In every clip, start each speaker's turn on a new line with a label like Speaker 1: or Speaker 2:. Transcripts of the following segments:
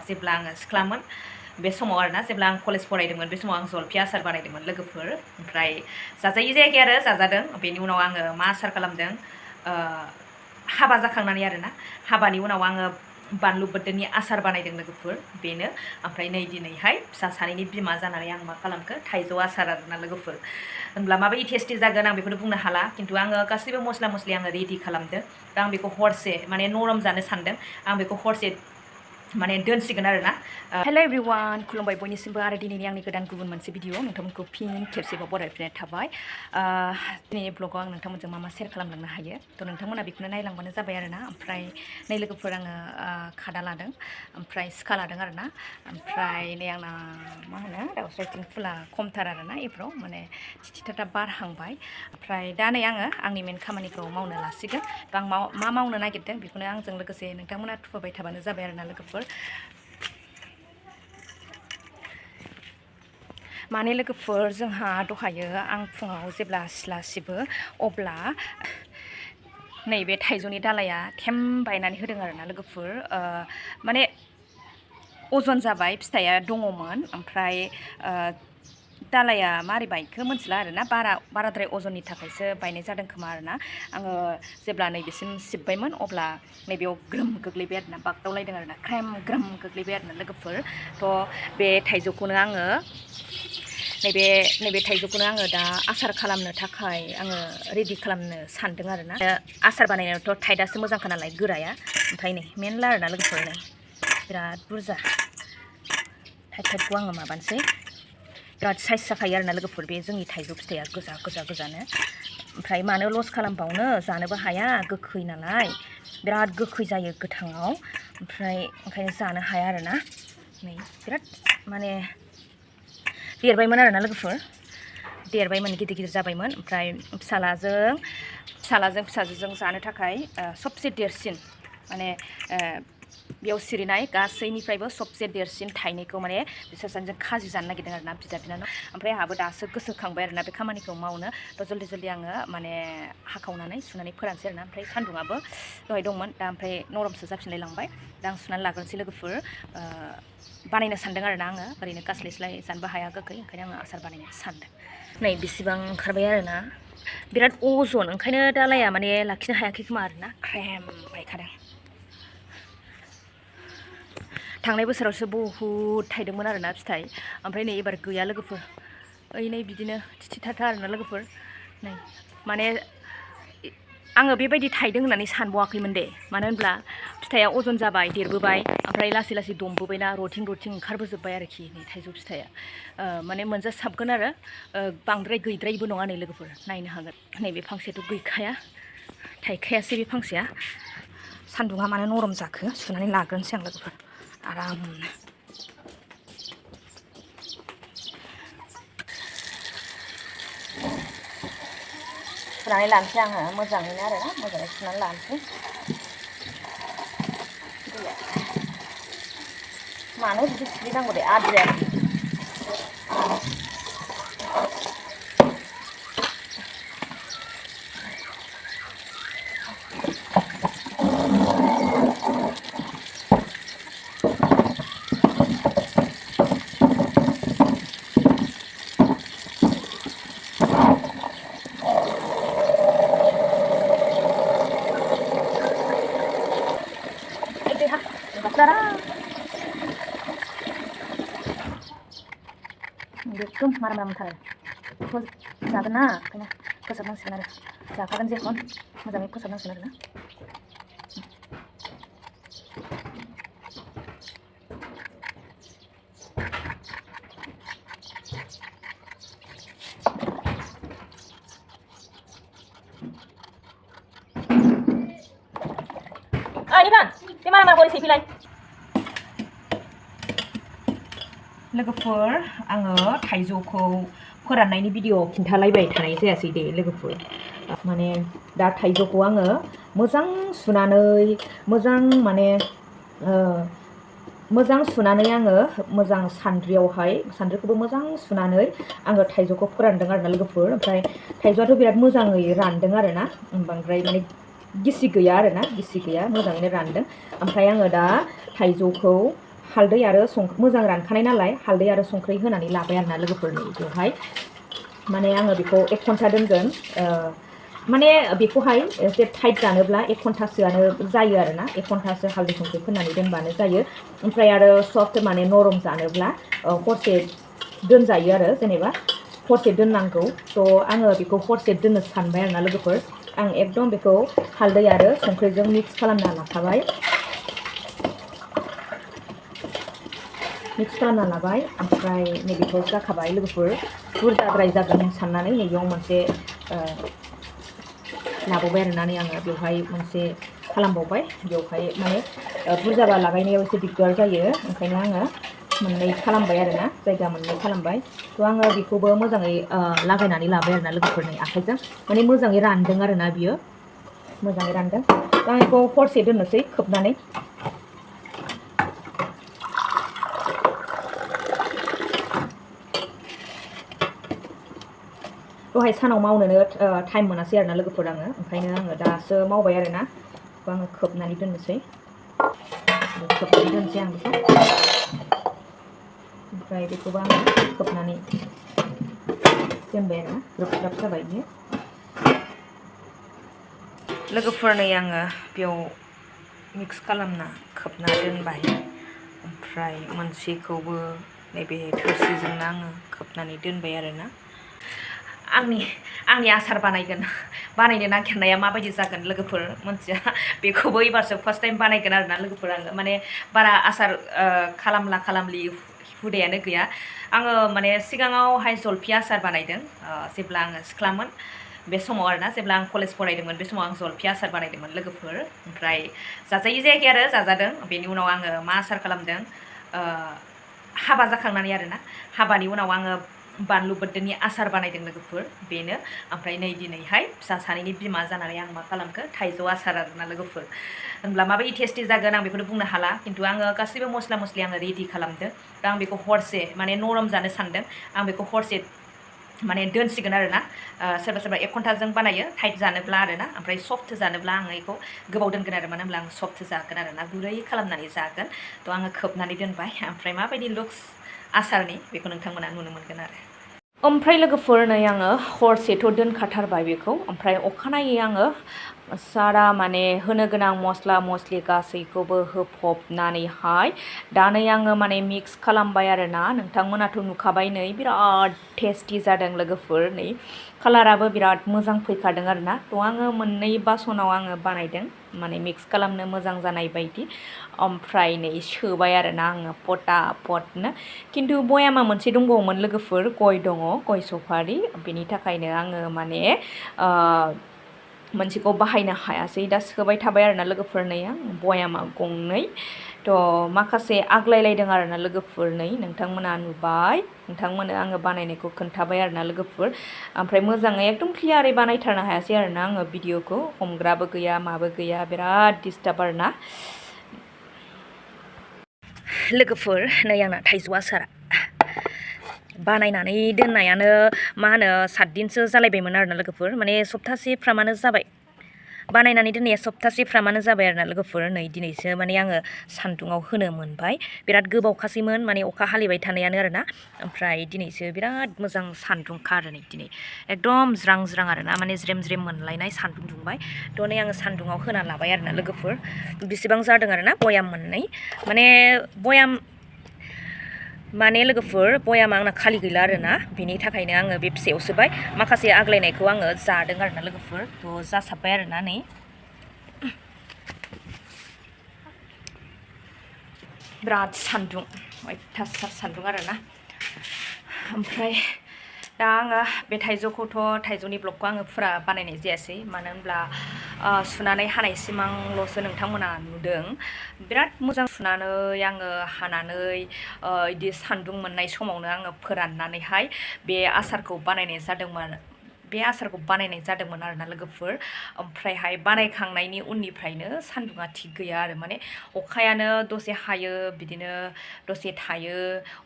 Speaker 1: जेब्ला आङो सिख्लामोन बे समाव आरोना जेब्ला आं कलेज फरायदोंमोन बे समाव आं जलफि आसार बानायदोंमोन लोगोफोर ओमफ्राय जाजायै जायाखै आरो जाजादों बेनि उनाव आङो मा आसार खालामदों हाबा जाखांनानै आरोना हाबानि उनाव आङो बानलु बोरदोननि आसार बानायदों लोगोफोर बेनो ओमफ्राय नै दिनैहाय फिसा सानैनि बिमा जानानै आं मा खालामखो थाइजौ आसार आरोना लोगोफोर होनब्ला माबायदि टेस्टि जागोन आं बेखौनो बुंनो हाला खिन्थु आङो गासैबो मस्ला मस्लि आङो रेडि खालामदों दा आं बेखौ हरसे माने नरम जानो सानदों आं बेखौ हरसे माने दोनसिगोन आरोना हेल' एभ्रिवान खुलुमबाय बयनिसिमबो आरो दिनैनि आंनि गोदान गुबुन मोनसे भिडिअ नोंथांमोनखौ फिन खेबसेबाव बरायफिननाय थाबाय दिनैनि ब्लगाव आं नोंथांमोनजों मा सेयार खालामलांनो हायो थ' नोंथांमोना बेखौनो नायलांबानो जाबाय आरोना ओमफ्राय नै लोगोफोर आङो खादा लादों ओमफ्राय सिखा लादों आरोना ओमफ्राय नै आंना मा होनो दाउस्रि आथिं फुला खमथार आरोना एफ्राव माने थिथिथाथा बारहांबाय ओमफ्राय दा नै आङो आंनि मेन खामानिखौ मावनो लासिगोन थ' आं मा मावनो नागिरदों बेखौनो आंजों लोगोसे नोंथांमोना थुफाबाय थाबानो जाबाय आरोना लोगोफोर माने लोगोफोर जोंहा दहायो आं फुङाव जेब्ला सिला सिबो अब्ला नैबे थाइजौनि दालाया थेम बायनानै होदों आरोना लोगोफोर माने अजन जाबाय फिथाइया दङमोन ओमफ्राय दालाया मारै बायखो मोनथिला आरोना बाराद्राय अजननि थाखायसो बायनाय जादों खोमा आरोना आङो जेब्ला नैबेसिम सिबबायमोन अब्ला नैबेयाव ग्रोम गोग्लैबाय आरोना बागदावलायदों आरोना ख्रेम ग्रोम गोग्लैबाय आरोना लोगोफोर थ' बे थाइजौखौनो आङो नैबे थाइजौखौनो आङो दा आसार खालामनो थाखाय आङो रेडि खालामनो सानदों आरोना आसार बानायनायावथ' थाइदासो मोजांखा नालाय गोराया ओमफ्राय नै मेनला आरोना लोगोफोर नै बिराद बुरजा थाइखौ आङो माबानोसै बिराद साइज जाखायो आरोना लोगोफोर बे जोंनि थाइजौ फिथाइया गोजानो ओमफ्राय मानो लस खालामबावनो जानोबो हाया गोखै नालाय बिराद गोखै जायो गोथाङाव ओमफ्राय ओंखायनो जानो हाया आरोना नै बिराद माने देरबायमोन आरोना लोगोफोर देरबायमोन गिदिर जाबायमोन ओमफ्राय फिसाजोजों जानो थाखाय सबसे देरसिन माने बेयाव सिरिनाय गासैनिफ्रायबो सबसे देरसिन थाइनैखौ माने बिसोर सानैजों खाजि जानो नागिरदों आरोना बिदा बिनानाव ओमफ्राय आंहाबो दासो गोसोखांबाय आरोना बे खामानिखौ मावनो थ' जल्दि आङो माने हाखावनानै सुनानै फोरानसै आरोना ओमफ्राय सान्दुङाबो दहाय दंमोन दा ओमफ्राय नरमसो जाफिनलाय लांबाय दा आं सुनानै लाग्रोनोसै लोगोफोर बानायनो सानदों आरोना आङो ओरैनो गास्लायस्लाय जानोबो हाया गोखै ओंखायनो आङो आसार बानायनो सानदों नै बेसेबां ओंखारबाय आरोना बिराद अजन ओंखायनो दालाया माने लाखिनो हायाखै खोमा आरोना ख्रेम बायखादों थांनाय बोसोरावसो बहुद थाइदोंमोन आरोना फिथाइ ओमफ्राय नै एबार गैया लोगोफोर नै बिदिनो थिथिथाथा आरोना लोगोफोर नै माने आङो बेबायदि थाइदों होननानै सानबावाखैमोन दे मानो होनब्ला फिथाइया अजन जाबाय देरबोबाय ओमफ्राय लासै दमबोबायना रथिं ओंखारबोजोब्बाय आरोखि नै थाइजौ फिथाइया माने मोनजासाबगोन आरो बांद्राय गैद्रायबो नङा नै लोगोफोर नायनो हागोन नैबे फांसेयाथ' गैखाया थाइखायासै बे फांसेया सान्दुङा मानो नरम जाखो सुनानै लाग्रोनोसै आं लोगोफोर आरामनो सुनानै लानोसै आङो मोजाङैनो आरोना मोजाङै सुनानै लानोसै मानो बिदि सिग्लिनांगौ दे आद्रिया एकदम मारामथार जागोन ना ओंखायनो फोसाबनांसिगोन आरो जाखागोन जेखन मोजाङै फोसाबनांसिगोन आरोना Ivan, bे मारा गरि सैफैलाय लोगोफोर आङो थाइजौखौ फोराननायनि भिडिअ खिन्थालायबाय थानाय जायासै दे लोगोफोर माने दा थाइजौखौ आङो मोजां सुनानै मोजां सुनानै आङो मोजां सान्द्रिखौबो मोजां सुनानै आङो थाइजौखौ फोरानदों आरोना लोगोफोर ओमफ्राय थाइजौआथ' बिराद मोजाङै रानदों आरोना बांद्राय माने गिसि गैया आरोना गिसि गैया मोजाङैनो रानदों ओमफ्राय आङो दा थाइजौखौ हालदै आरो मोजां रानखानाय नालाय हालदै आरो संख्रि होनानै लाबाय आरोना लोगोफोरनि बेवहाय माने आङो बेखौ 1 घन्टा दोनगोन माने बेखौहाय एसे टाइट जानोब्ला 1 घन्टासोआनो जायो आरोना 1 घन्टासो हालदै संख्रि फोननानै दोनबानो जायो ओमफ्राय आरो सफ्ट माने नरम जानोब्ला हरसे दोनजायो आरो जेनेबा हरसे दोननांगौ थ' आङो बेखौ हरसे दोननो सानबाय आरोना लोगोफोर आं एकदम बेखौ हालदै आरो संख्रिजों मिक्स खालामना लाखाबाय मिक्स खालामना लाबाय ओमफ्राय नैबेखौ जाखाबाय लोगोफोर बुरजाद्राय जागोन साननानै नैबेयाव मोनसे लाबावबाय आरोना नै आङो बेवहाय मोनसे खालामबावबाय बेवहाय माने बुरजाबा लागायनायाव एसे दिगदार जायो ओंखायनो आङो मोननै खालामबाय आरोना जायगा मोननै खालामबाय थ' आङो बेखौबो मोजाङै लागायनानै लाबाय आरोना लोगोफोरनि आखाइजों माने मोजाङै रानदों आरोना बियो मोजाङै रानदों आं बेखौ हरसे दोननोसै खोबनानै दहाय सानाव मावनोनो टाइम मोनासै आरोना लोगोफोर आङो ओंखायनो आङो दासो मावबाय आरोना बेखौ आङो खोबनानै दोननोसै खोबनानै दोनसै आं बेखौ ओमफ्राय बेखौबो आङो खोबनानै दोनबाय आरोना ग्रोब ग्राब जाबाय बियो लोगोफोर नै आङो बेयाव मिक्स खालामना खोबना दोनबाय ओमफ्राय मोनसेखौबो नैबे थोरसिजोंनो आङो खोबनानै दोनबाय आरोना आंनि आसार बानायनो नागिरनाया माबायदि जागोन लोगोफोर मोनथिया बेखौबो एबारसो फार्स्ट टाइम बानायगोन आरोना लोगोफोर आङो माने बारा आसार खालामलि हुदायानो गैया आङो माने सिगाङावहाय जलफि आसार बानायदों जेब्ला आङो सिख्लामोन बे समाव आरोना जेब्ला आं कलेज फरायदोंमोन बे समाव आं जलफि आसार बानायदोंमोन लोगोफोर ओमफ्राय जाजायै जायाखै आरो जाजादों बेनि उनाव आङो मा आसार खालामदों हाबा जाखांनानै आरोना हाबानि उनाव आङो बानलु बोरदोननि आसार बानायदों लोगोफोर बेनो ओमफ्राय नै दिनैहाय फिसा सानैनि बिमा जानानै आं मा खालामखो थाइजौ आसार आरोना लोगोफोर होनब्ला माबायदि टेस्टि जागोन आं बेखौनो बुंनो हाला खिन्थु आङो गासैबो मस्ला मस्लि आङो रेडि खालामदों दा आं बेखौ हरसे माने नरम जानो सानदों आं बेखौ हरसे माने दोनसिगोन आरोना सोरबा सोरबा 1 घन्टाजों बानायो टाइट जानोब्ला आरोना ओमफ्राय सफ्ट जानोब्ला आङो बेखौ गोबाव दोनगोन आरो मानो होनब्ला आं सफ्ट जागोन आरोना गुरै खालामनानै जागोन थ' आङो खोबनानै दोनबाय ओमफ्राय माबायदि लुक्स आसारनि बेखौ नोंथांमोना नुनो मोनगोन आरो ओमफ्राय लोगोफोर नै आङो हरसेथ' दोनखाथारबाय बेखौ ओमफ्राय अखानायै आङो सारा माने होनो गोनां मस्ला मस्लि गासैखौबो होफबनानैहाय दा नै आङो माने मिक्स खालामबाय आरोना नोंथांमोनाथ' नुखाबाय नै बिराद टेस्टि जादों लोगोफोर नै कालाराबो बिराद मोजां फैखादों आरोना थ' आङो मोननै बासनाव आङो बानायदों माने मिक्स खालामनो मोजां जानाय बायदि ओमफ्राय नै सोबाय आरोना आङो पटापटनो खिन्थु बयामा मोनसे दंबावोमोन लोगोफोर गय दङ गय सफारि बेनि थाखायनो आङो माने मोनसेखौ बाहायनो हायासै दा सोबाय थाबाय आरोना लोगोफोरनै बयामा गंनै थ' माखासे आग्लायलायदों आरोना लोगोफोरनै नोंथांमोना नुबाय नोंथांमोननो आङो बानायनायखौ खोन्थाबाय आरोना लोगोफोर ओमफ्राय मोजाङै एकदम क्लियारै बानायथारनो हायासै आरोना आङो भिडिअखौ हमग्राबो गैया माबो गैया बिराद डिस्टार्ब आरोना लोगोफोर नै आंना थाइजौ आसारा बानायनानै दोननायानो मा होनो 7 दिनसो जालायबायमोन आरोना लोगोफोर माने सप्तासेफ्रामानो जाबाय बानायनानै दोननाया सप्तासेफ्रामानो जाबाय आरोना लोगोफोर नै दिनैसो माने आङो सान्दुङाव होनो मोनबाय बिराद गोबावखासैमोन माने अखा हालिबाय थानायानो आरोना ओमफ्राय दिनैसो बिराद मोजां सान्दुंखा आरो नै दिनै एकदम ज्रां ज्रां आरोना माने ज्रेम ज्रेम मोनलायनाय सान्दुं दुंबाय थ' नै आङो सान्दुङाव होना लाबाय आरोना लोगोफोर बेसेबां जादों आरोना बयाम मोननै माने बयाम माने लोगोफोर बयामा आंना खालि गैला आरोना बेनि थाखायनो आङो बे फिसायाव सोबाय माखासे आग्लायनायखौ आङो जादों आरोना लोगोफोर थ' जासाबबाय आरोना नै बिराद सान्दुं अयथासार सान्दुं आरोना ओमफ्राय दा आङो बे थाइजौनि ब्लगखौ आङो फुरा बानायनाय जायासै मानो होनब्ला सुनानै हानाय सिमांल'सो नोंथांमोना नुदों बिराद मोजां सुनानै आङो हानानै बिदि सान्दुं मोननाय समावनो आङो फोराननानैहाय बे आसारखौ बानायनाय जादोंमोन बे आसारखौ बानायनाय जादोंमोन आरोना लोगोफोर ओमफ्रायहाय बानायखांनायनि उननिफ्रायनो सान्दुङा थिग गैया आरो माने अखायानो दसे हायो बिदिनो दसे थायो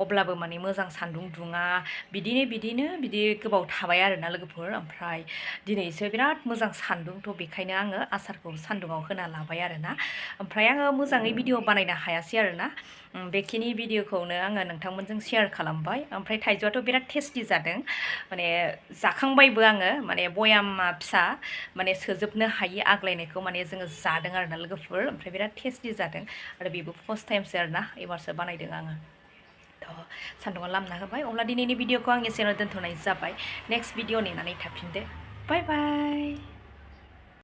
Speaker 1: अब्लाबो माने मोजां सान्दुं दुङा बिदि गोबाव थाबाय आरोना लोगोफोर ओमफ्राय दिनैसो बिराद मोजां सान्दुंथ' बेखायनो आङो आसारखौ सान्दुङाव होना लाबाय आरोना ओमफ्राय आङो मोजाङै भिडिअ बानायनो हायासै आरोना बेखिनि भिडिअखौनो आङो नोंथांमोनजों शेयार खालामबाय ओमफ्राय थाइजौआथ' बिराद टेस्टि जादों माने जाखांबायबो आङो माने बयामा फिसा माने सोजोबनो हायि आग्लायनायखौ माने जोङो जादों आरोना लोगोफोर ओमफ्राय बिराद टेस्टि जादों आरो बेबो फार्स्ट टाइमसो आरोना एबारसो बानायदों आङो थ' सान्दुङाव लामना होबाय अब्ला दिनैनि भिडिअखौ आं एसेयावनो दोनथ'नाय जाबाय नेक्स्ट भिडिअ नेनानै थाफिनदो बाय बाय